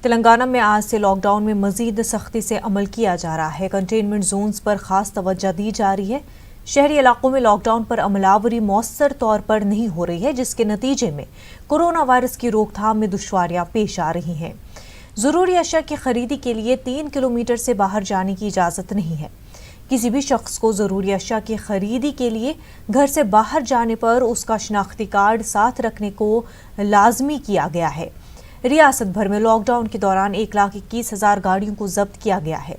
तेलंगाना में आज से लॉकडाउन में मजीद सख्ती से अमल किया जा रहा है। कंटेनमेंट जोन्स पर खास तवज्जो दी जा रही है। शहरी इलाकों में लॉकडाउन पर अमलावरी मौसर तौर पर नहीं हो रही है, जिसके नतीजे में कोरोना वायरस की रोकथाम में दुश्वारियां पेश आ रही हैं। जरूरी अशिया की खरीदी के लिए 3 किलोमीटर से बाहर जाने की इजाजत नहीं है। किसी भी शख्स को जरूरी अशिया की खरीदी के लिए घर से बाहर जाने पर उसका शनाख्ती कार्ड साथ रखने को लाजमी किया गया है। रियासत भर में लॉकडाउन के दौरान 1,21,000 गाड़ियों को जब्त किया गया है।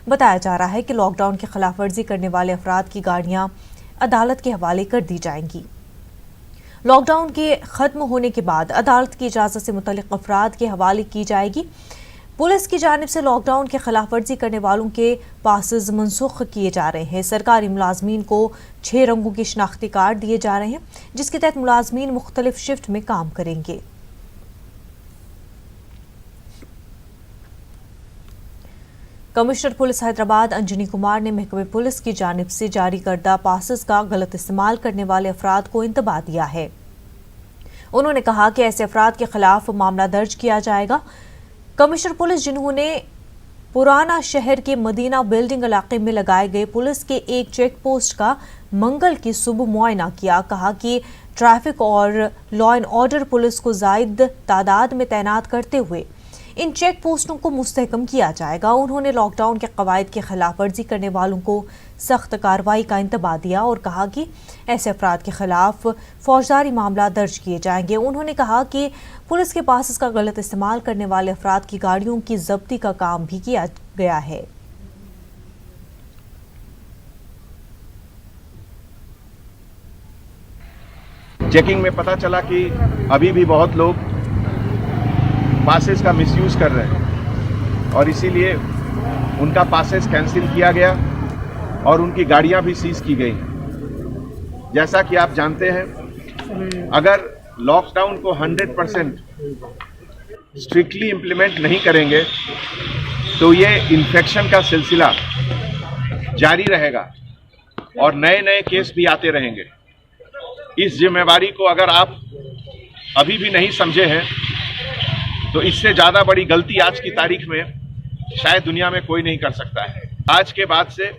बताया जा रहा है कि लॉकडाउन की खिलाफ वर्जी करने वाले अफराद की गाड़ियां अदालत के हवाले कर दी जाएंगी। लॉकडाउन के खत्म होने के बाद अदालत की इजाजत से मुतल्लिक अफराद के हवाले की जाएगी। पुलिस की जानिब से लॉकडाउन के खिलाफ वर्जी करने वालों के पासेस मनसूख किए जा रहे हैं। सरकारी मुलाजमीन को 6 रंगों के शनाख्ती कार्ड दिए जा रहे हैं, जिसके तहत मुलाजमीन मुख्तलिफ शिफ्ट में काम करेंगे। कमिश्नर पुलिस हैदराबाद अंजनी कुमार ने महकमे पुलिस की जानिब से जारी करदा पासेस का गलत इस्तेमाल करने वाले अफराद को इंतबाह दिया है। उन्होंने कहा कि ऐसे अफराद के खिलाफ मामला दर्ज किया जाएगा। कमिश्नर पुलिस जिन्होंने पुराना शहर के मदीना बिल्डिंग इलाके में लगाए गए पुलिस के एक चेक पोस्ट का मंगल की सुबह मुआयना किया, कहा कि ट्रैफिक और लॉ एंड ऑर्डर पुलिस को जायद तादाद में तैनात करते हुए इन चेक पोस्टों को मुस्तहकम किया जाएगा। उन्होंने लॉकडाउन के कवायद की खिलाफ वर्जी करने वालों को सख्त कार्रवाई का इंतबाह दिया और कहा कि ऐसे अफराद के खिलाफ फौजदारी मामला दर्ज किए जाएंगे। उन्होंने कहा कि पुलिस के पासेस का गलत इस्तेमाल करने वाले अफराद की गाड़ियों की जब्ती का काम भी किया गया है। चेकिंग में पता चला कि अभी भी बहुत लोग पासेस का मिसयूज कर रहे हैं और इसीलिए उनका पासेस कैंसिल किया गया और उनकी गाड़ियां भी सीज की गई। जैसा कि आप जानते हैं, अगर लॉकडाउन को 100% स्ट्रिक्टली इम्प्लीमेंट नहीं करेंगे तो ये इन्फेक्शन का सिलसिला जारी रहेगा और नए नए केस भी आते रहेंगे। इस जिम्मेवारी को अगर आप अभी भी नहीं समझे हैं तो इससे ज़्यादा बड़ी गलती आज की तारीख में शायद दुनिया में कोई नहीं कर सकता है। आज के बाद से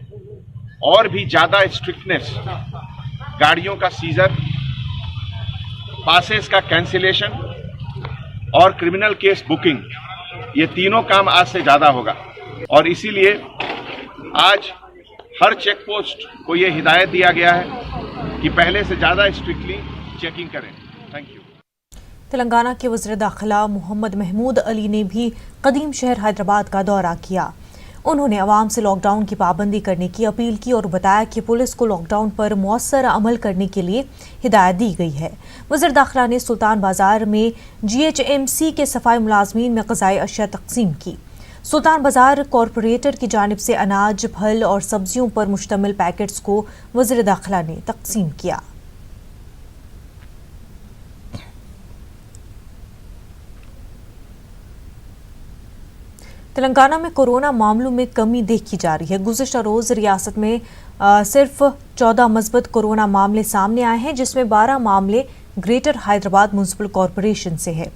और भी ज़्यादा स्ट्रिक्टनेस, गाड़ियों का सीजर, पासेस का कैंसिलेशन और क्रिमिनल केस बुकिंग, ये तीनों काम आज से ज़्यादा होगा और इसीलिए आज हर चेक पोस्ट को ये हिदायत दिया गया है कि पहले से ज़्यादा स्ट्रिक्टली चेकिंग करें। Thank you. तेलंगाना के वज़ीर दाखिला मोहम्मद महमूद अली ने भी कदीम शहर हैदराबाद का दौरा किया। उन्होंने अवाम से लॉकडाउन की पाबंदी करने की अपील की और बताया कि पुलिस को लॉकडाउन पर मौसर अमल करने के लिए हिदायत दी गई है। वज़ीर दाखिला ने सुल्तान बाजार में GHMC के सफाई मुलाजमीन में ग़िज़ाई अशिया तकसीम की। सुल्तान बाजार कॉरपोरेटर की जानिब से अनाज, फल और सब्जियों पर मुश्तमिल पैकेट्स को वज़ीर दाखिला ने तकसीम किया। तेलंगाना में कोरोना मामलों में कमी देखी जा रही है। गुज़िश्ता रोज़ रियासत में सिर्फ 14 मज़बूत कोरोना मामले सामने आए हैं, जिसमें 12 मामले ग्रेटर हैदराबाद म्युनिसिपल कॉरपोरेशन से है।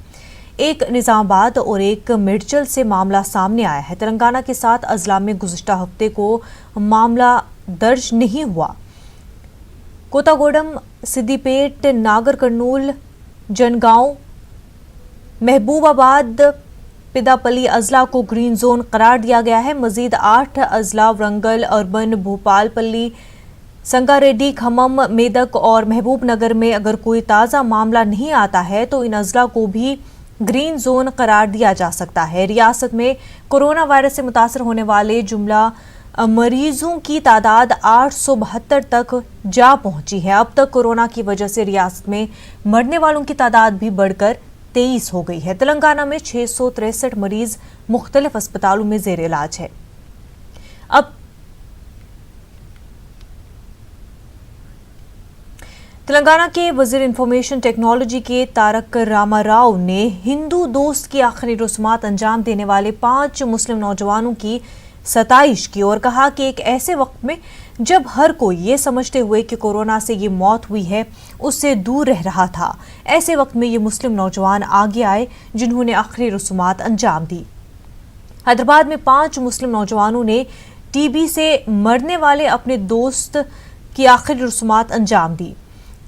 एक निज़ामाबाद और एक मिर्चल से मामला सामने आया है। तेलंगाना के 7 अजला में गुज़िश्ता हफ्ते को मामला दर्ज नहीं हुआ। कोतागोडम, सिद्दीपेट, नागर कर्नूल, जनगांव, महबूबाबाद, पिदापल्ली अजला को ग्रीन जोन करार दिया गया है। मजीद 8 अजला वरंगल, अर्बन, भोपालपल्ली, संगारेड्डी, खम्मम, मेदक और महबूब नगर में अगर कोई ताज़ा मामला नहीं आता है तो इन अजला को भी ग्रीन जोन करार दिया जा सकता है। रियासत में कोरोना वायरस से मुतासर होने वाले जुमला मरीजों की तादाद 872 तक जा पहुंची है। अब तक कोरोना की वजह से रियासत में मरने वालों की तादाद भी बढ़कर 23 हो गई है। तेलंगाना में 663 मरीज मुख्तलिफ अस्पतालों में जेर इलाज है। अब तेलंगाना के वजीर इंफॉर्मेशन टेक्नोलॉजी के तारक रामा राव ने हिंदू दोस्त की आखिरी रस्मात अंजाम देने वाले 5 मुस्लिम नौजवानों की सताइश की और कहा कि एक ऐसे वक्त में जब हर कोई ये समझते हुए कि कोरोना से ये मौत हुई है उससे दूर रह रहा था, ऐसे वक्त में ये मुस्लिम नौजवान आगे आए जिन्होंने आखिरी रस्मात अंजाम दी। हैदराबाद में 5 मुस्लिम नौजवानों ने टीबी से मरने वाले अपने दोस्त की आखिरी रस्मात अंजाम दी।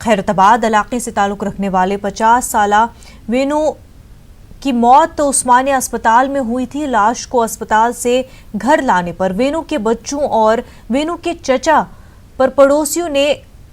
खैरताबाद इलाके से ताल्लुक रखने वाले 50 साला वेनु की मौत तो उस्मानिया अस्पताल में हुई थी। लाश को अस्पताल से घर लाने पर वेनु के बच्चों और वेनु के चचा पर पड़ोसियों ने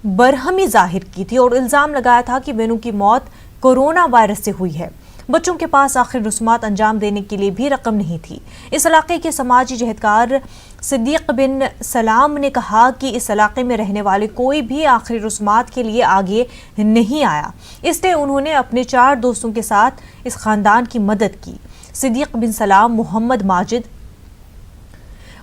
बरहमी जाहिर की थी और इल्जाम लगाया था कि वेनु की मौत कोरोना वायरस से हुई है। बच्चों के पास आखिर रस्मात अंजाम देने के लिए भी रकम नहीं थी। इस इलाके के समाजी जहदकार सिद्दीक बिन सलाम ने कहा कि इस इलाके में रहने वाले कोई भी आखिरी रस्मात के लिए आगे नहीं आया, इसलिए उन्होंने अपने 4 दोस्तों के साथ इस खानदान की मदद की। सिद्दीक बिन सलाम, मोहम्मद माजिद,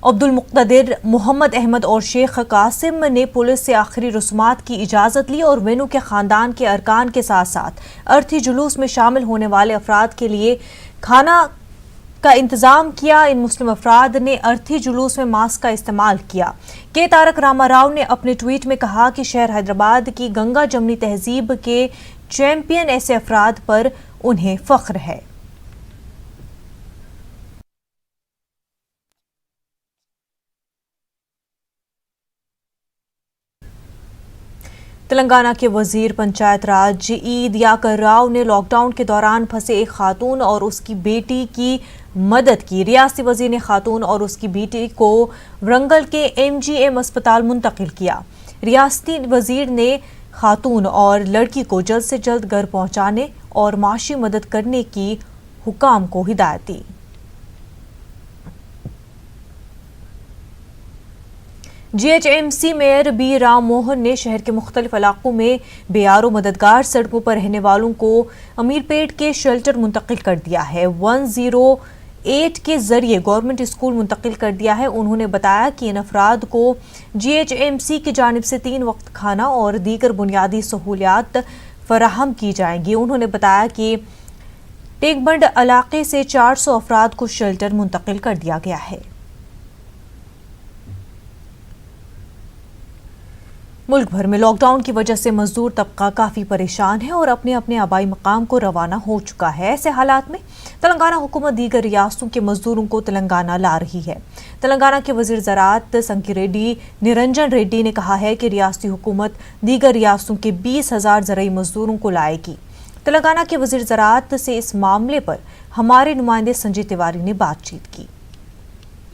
अब्दुल मुक्तदिर, मोहम्मद अहमद और शेख कासिम ने पुलिस से आखिरी रस्मात की इजाज़त ली और वेनु के खानदान के अरकान के साथ साथ अर्थी जुलूस में शामिल होने वाले अफराद के लिए खाना का इंतजाम किया। इन मुस्लिम अफराद ने अर्थी जुलूस में मास्क का इस्तेमाल किया। के तारक रामाराव ने अपने ट्वीट में कहा कि शहर हैदराबाद की गंगा जमनी तहजीब के चैंपियन ऐसे अफराद पर उन्हें फख्र है। तेलंगाना के वजीर पंचायत राज ई दियाकर राव ने लॉकडाउन के दौरान फंसे एक खातून और उसकी बेटी की मदद की। रियासती वजीर ने खातून और उसकी बेटी को वरंगल के MGM अस्पताल मुंतकिल किया। रियासती वजीर ने खातून और लड़की को जल्द से जल्द घर पहुंचाने और माशी मदद करने की हुकाम को हिदायत दी। GHMC mayor B Ram Mohan ने शहर के मुख्तलिफ इलाकों में बेयारो मददगार सड़कों पर रहने वालों को अमीरपेट के शेल्टर मुंतकिल कर दिया है। 108 के जरिए गवर्नमेंट स्कूल मुंतकिल कर दिया है। उन्होंने बताया कि इन अफराद को GHMC की जानिब से 3 वक्त खाना और दीगर बुनियादी सहूलियात फराहम की जाएंगी। उन्होंने बताया कि टेकबंड इलाके से 400 अफराद को शेल्टर मुंतकिल कर दिया गया है। मुल्क भर में लॉकडाउन की वजह से मजदूर तबका काफ़ी परेशान है और अपने अपने आबाई मकाम को रवाना हो चुका है। ऐसे हालात में तेलंगाना हुकूमत दीगर रियासतों के मजदूरों को तेलंगाना ला रही है। तेलंगाना के वजीर ज़राअत संगिरेड्डी निरंजन रेड्डी ने कहा है कि रियासती हुकूमत दीगर रियासतों के 20,000 ज़राई मजदूरों को लाएगी। तेलंगाना के वजीर ज़राअत से इस मामले पर हमारे नुमाइंदे संजय तिवारी ने बातचीत की।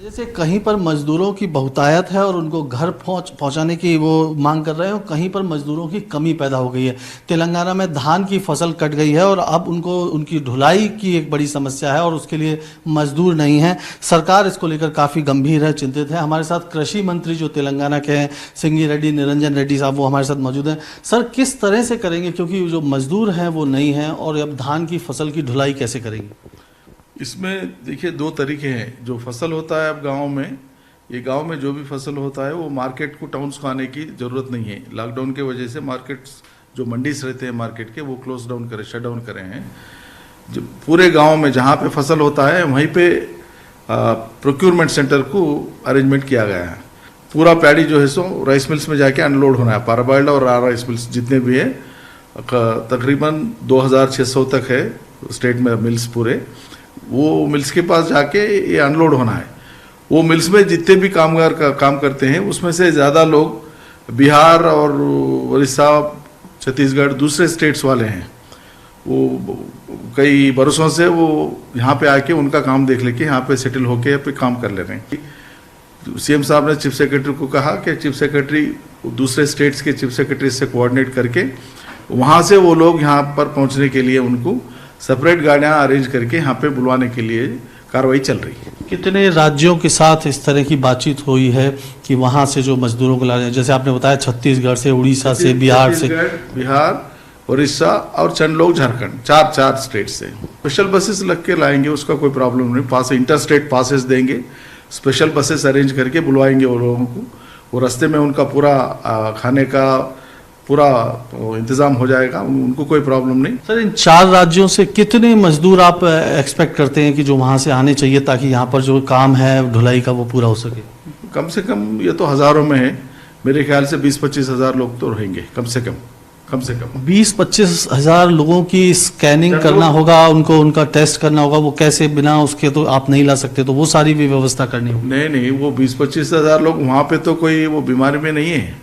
जैसे कहीं पर मजदूरों की बहुतायत है और उनको घर पहुंचाने की वो मांग कर रहे हैं और कहीं पर मजदूरों की कमी पैदा हो गई है। तेलंगाना में धान की फसल कट गई है और अब उनको उनकी ढुलाई की एक बड़ी समस्या है और उसके लिए मजदूर नहीं है। सरकार इसको लेकर काफ़ी गंभीर है, चिंतित है। हमारे साथ कृषि मंत्री जो तेलंगाना के हैं संगिरेड्डी निरंजन रेड्डी साहब, वो हमारे साथ मौजूद हैं। सर, किस तरह से करेंगे, क्योंकि जो मजदूर हैं वो नहीं हैं, और अब धान की फसल की ढुलाई कैसे करेंगे? इसमें देखिए 2 तरीके हैं। जो फसल होता है अब गाँव में, ये गांव में जो भी फसल होता है वो मार्केट को, टाउन्स को आने की ज़रूरत नहीं है। लॉकडाउन की वजह से मार्केट्स जो मंडीज रहते हैं मार्केट के, वो क्लोज डाउन करे, शट डाउन करे हैं। जो पूरे गांव में जहाँ पे फसल होता है वहीं पे प्रोक्योरमेंट सेंटर को अरेंजमेंट किया गया है। पूरा पैडी जो है सो राइस मिल्स में जाके अनलोड होना है। पाराबाइल्ड और राइस मिल्स जितने भी है, तकरीबन 2600 तक है स्टेट में मिल्स पूरे। वो मिल्स के पास जाके ये अनलोड होना है। वो मिल्स में जितने भी कामगार का काम करते हैं उसमें से ज़्यादा लोग बिहार और उड़ीसा, छत्तीसगढ़, दूसरे स्टेट्स वाले हैं। वो कई बरसों से वो यहाँ पे आके उनका काम देख लेके यहाँ पे सेटल होके यहाँ पे काम कर ले रहे हैं। CM साहब ने चीफ सेक्रेटरी को कहा कि चीफ सेक्रेटरी दूसरे स्टेट्स के चीफ सेक्रेटरी से कोऑर्डिनेट करके वहाँ से वो लोग यहाँ पर पहुँचने के लिए उनको सेपरेट गाड़ियाँ अरेंज करके यहाँ पे बुलवाने के लिए कार्रवाई चल रही है। कितने राज्यों के साथ इस तरह की बातचीत हुई है कि वहाँ से जो मजदूरों को ला रहे हैं? जैसे आपने बताया छत्तीसगढ़ से, उड़ीसा से, बिहार से, बिहार, उड़ीसा और चंद लोग झारखंड, चार स्टेट से स्पेशल बसेस लग के लाएंगे। उसका कोई प्रॉब्लम नहीं। पास इंटर स्टेट पासेस देंगे, स्पेशल बसेस अरेंज करके बुलवाएंगे वो लोगों को। वो रास्ते में उनका पूरा खाने का पूरा इंतजाम हो जाएगा, उनको कोई प्रॉब्लम नहीं। सर, इन 4 राज्यों से कितने मजदूर आप एक्सपेक्ट करते हैं कि जो वहाँ से आने चाहिए ताकि यहाँ पर जो काम है ढुलाई का वो पूरा हो सके? कम से कम ये तो हज़ारों में है। मेरे ख्याल से 20-25 हज़ार लोग तो रहेंगे कम से कम। कम से कम 20-25 हजार लोगों की स्कैनिंग करना होगा, उनको उनका टेस्ट करना होगा। वो कैसे, बिना उसके तो आप नहीं ला सकते, तो वो सारी भी व्यवस्था करनी होगी। नहीं, वो 20-25 हजार लोग वहाँ पे तो कोई वो बीमारी में नहीं है,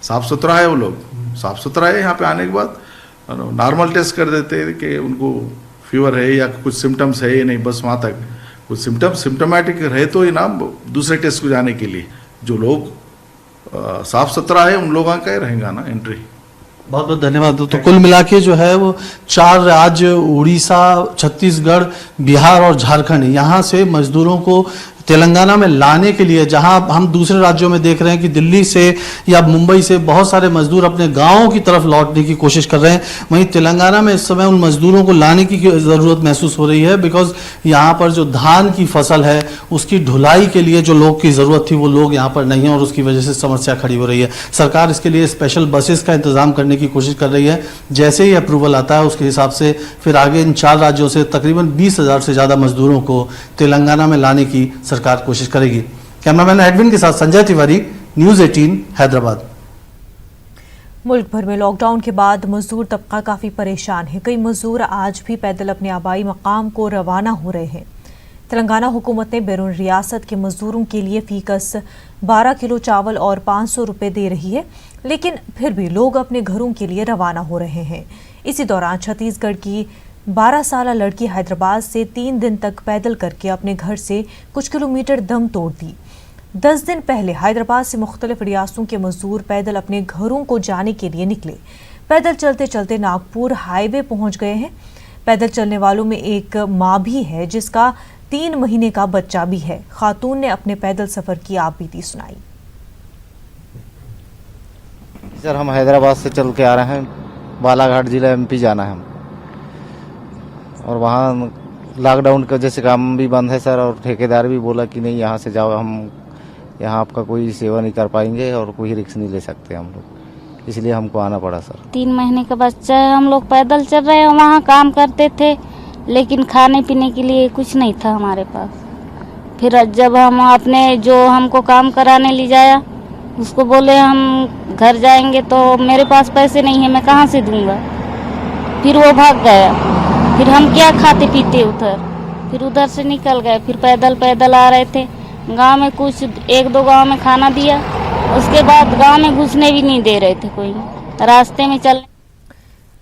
साफ सुथरा है, वो लोग साफ सुथरा है। यहाँ पे आने के बाद नॉर्मल टेस्ट कर देते हैं कि उनको फीवर है या कुछ सिम्टम्स है या नहीं, बस वहाँ तक। कुछ सिम्टोमेटिक रहे तो ही ना दूसरे टेस्ट को जाने के लिए। जो लोग साफ सुथरा है उन लोगों का ही रहेगा ना एंट्री। बहुत बहुत धन्यवाद। तो कुल मिला के जो है वो 4 राज्य, उड़ीसा, छत्तीसगढ़, बिहार और झारखंड, यहाँ से मजदूरों को तेलंगाना में लाने के लिए, जहां हम दूसरे राज्यों में देख रहे हैं कि दिल्ली से या मुंबई से बहुत सारे मजदूर अपने गांवों की तरफ लौटने की कोशिश कर रहे हैं, वहीं तेलंगाना में इस समय उन मजदूरों को लाने की ज़रूरत महसूस हो रही है। बिकॉज यहाँ पर जो धान की फसल है उसकी ढुलाई के लिए जो लोग की ज़रूरत थी वो लोग यहाँ पर नहीं है, और उसकी वजह से समस्या खड़ी हो रही है। सरकार इसके लिए स्पेशल बसेस का इंतजाम करने की कोशिश कर रही है। जैसे ही अप्रूवल आता है उसके हिसाब से फिर आगे इन 4 राज्यों से तकरीबन 20,000 से ज़्यादा मजदूरों को तेलंगाना में लाने की सरकार कोशिश करेगी। कैमरामैन एडविन के साथ संजय तिवारी, न्यूज़ 18 हैदराबाद। मुल्क भर में लॉकडाउन के बाद मजदूर तबका काफ़ी परेशान है। कई मजदूर आज भी पैदल अपने आबाई मकाम को रवाना हो रहे हैं। तेलंगाना हुकूमत ने बैरून रियासत के मजदूरों के लिए फीकस 12 किलो चावल और 500 रुपये दे रही है, लेकिन फिर भी लोग अपने घरों के लिए रवाना हो रहे हैं। इसी दौरान छत्तीसगढ़ की 12 साला लड़की हैदराबाद से 3 दिन तक पैदल करके अपने घर से कुछ किलोमीटर दम तोड़ दी। 10 दिन पहले हैदराबाद से मुख्तलिफ रियासतों के मजदूर पैदल अपने घरों को जाने के लिए निकले। पैदल चलते चलते नागपुर हाईवे पहुंच गए हैं। पैदल चलने वालों में एक माँ भी है जिसका 3 महीने का बच्चा भी है। खातून ने अपने पैदल सफर की आप बीती सुनाई। सर, हम हैदराबाद से चल के आ रहे हैं, बालाघाट जिला एमपी जाना है हम, और वहाँ लॉकडाउन की वजह से काम भी बंद है सर, और ठेकेदार भी बोला कि नहीं यहाँ से जाओ, हम यहाँ आपका कोई सेवा नहीं कर पाएंगे और कोई रिस्क नहीं ले सकते हम लोग, इसलिए हमको आना पड़ा सर। 3 महीने का बच्चा है, हम लोग पैदल चल रहे हैं, वहाँ काम करते थे लेकिन खाने पीने के लिए कुछ नहीं था हमारे पास। फिर जब हम अपने जो हमको काम कराने ले जाया उसको बोले हम घर जाएंगे, तो मेरे पास पैसे नहीं है, मैं कहाँ से दूंगा। फिर वो भाग गया, फिर हम क्या खाते पीते उधर, फिर उधर से निकल गए। फिर पैदल आ रहे थे, गांव में कुछ 1-2 गांव में खाना दिया, उसके बाद गांव में घुसने भी नहीं दे रहे थे कोई, रास्ते में चल